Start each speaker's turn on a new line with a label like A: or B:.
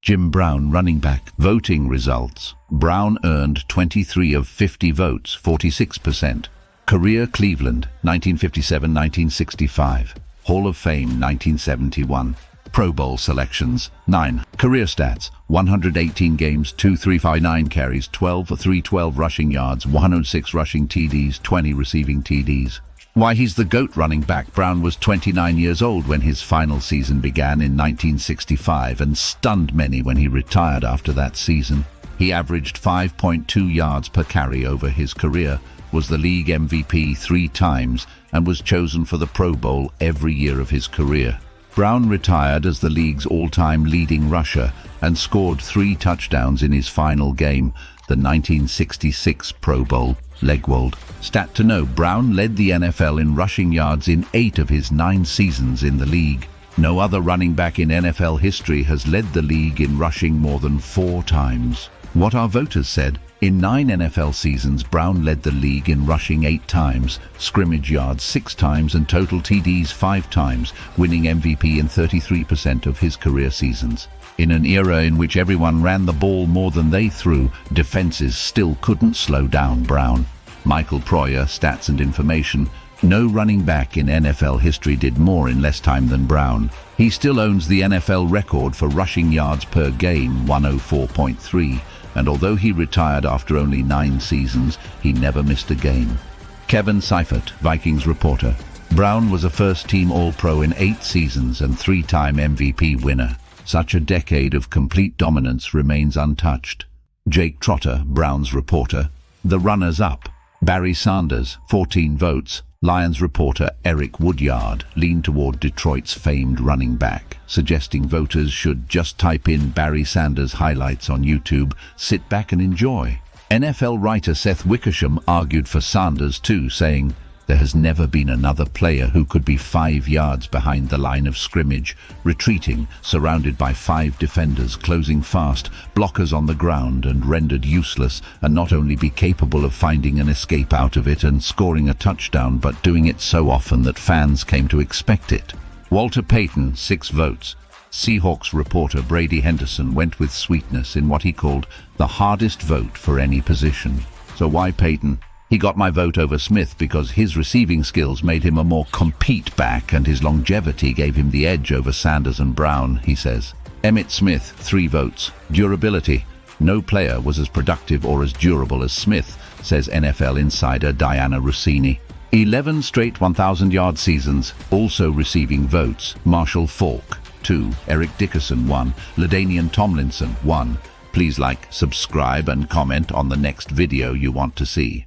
A: Jim Brown, running back. Voting results. Brown earned 23 of 50 votes, 46%. Career Cleveland, 1957-1965. Hall of Fame, 1971. Pro Bowl selections, 9. Career stats, 118 games, 2,359 carries, 12 for 312 rushing yards, 106 rushing TDs, 20 receiving TDs. Why he's the GOAT running back. Brown was 29 years old when his final season began in 1965 and stunned many when he retired after that season. He averaged 5.2 yards per carry over his career, was the league MVP 3 times, and was chosen for the Pro Bowl every year of his career. Brown retired as the league's all-time leading rusher and scored 3 touchdowns in his final game, the 1966 Pro Bowl. Legwold. Stat to know: Brown led the NFL in rushing yards in 8 of his 9 seasons in the league. No other running back in NFL history has led the league in rushing more than 4 times. What our voters said: in 9 NFL seasons, Brown led the league in rushing 8 times, scrimmage yards 6 times, and total TDs 5 times, winning MVP in 33% of his career seasons. In an era in which everyone ran the ball more than they threw, defenses still couldn't slow down Brown. Michael Proyer, Stats and Information. No running back in NFL history did more in less time than Brown. He still owns the NFL record for rushing yards per game, 104.3, and although he retired after only 9 seasons, he never missed a game. Kevin Seifert, Vikings reporter. Brown was a first-team All-Pro in 8 seasons and 3-time MVP winner. Such a decade of complete dominance remains untouched. Jake Trotter, Browns reporter. The runners-up. Barry Sanders, 14 votes. Lions reporter Eric Woodyard leaned toward Detroit's famed running back, suggesting voters should just type in Barry Sanders highlights on YouTube, sit back and enjoy. NFL writer Seth Wickersham argued for Sanders too, saying, "There has never been another player who could be 5 yards behind the line of scrimmage, retreating, surrounded by 5 defenders, closing fast, blockers on the ground, and rendered useless, and not only be capable of finding an escape out of it and scoring a touchdown, but doing it so often that fans came to expect it." Walter Payton, 6 votes. Seahawks reporter Brady Henderson went with sweetness in what he called the hardest vote for any position. So why Payton? "He got my vote over Smith because his receiving skills made him a more complete back and his longevity gave him the edge over Sanders and Brown," he says. Emmitt Smith, 3 votes. Durability. "No player was as productive or as durable as Smith," says NFL insider Diana Rossini. 11 straight 1,000-yard seasons, also receiving votes. Marshall Faulk, 2. Eric Dickerson, 1. LaDainian Tomlinson, 1. Please like, subscribe and comment on the next video you want to see.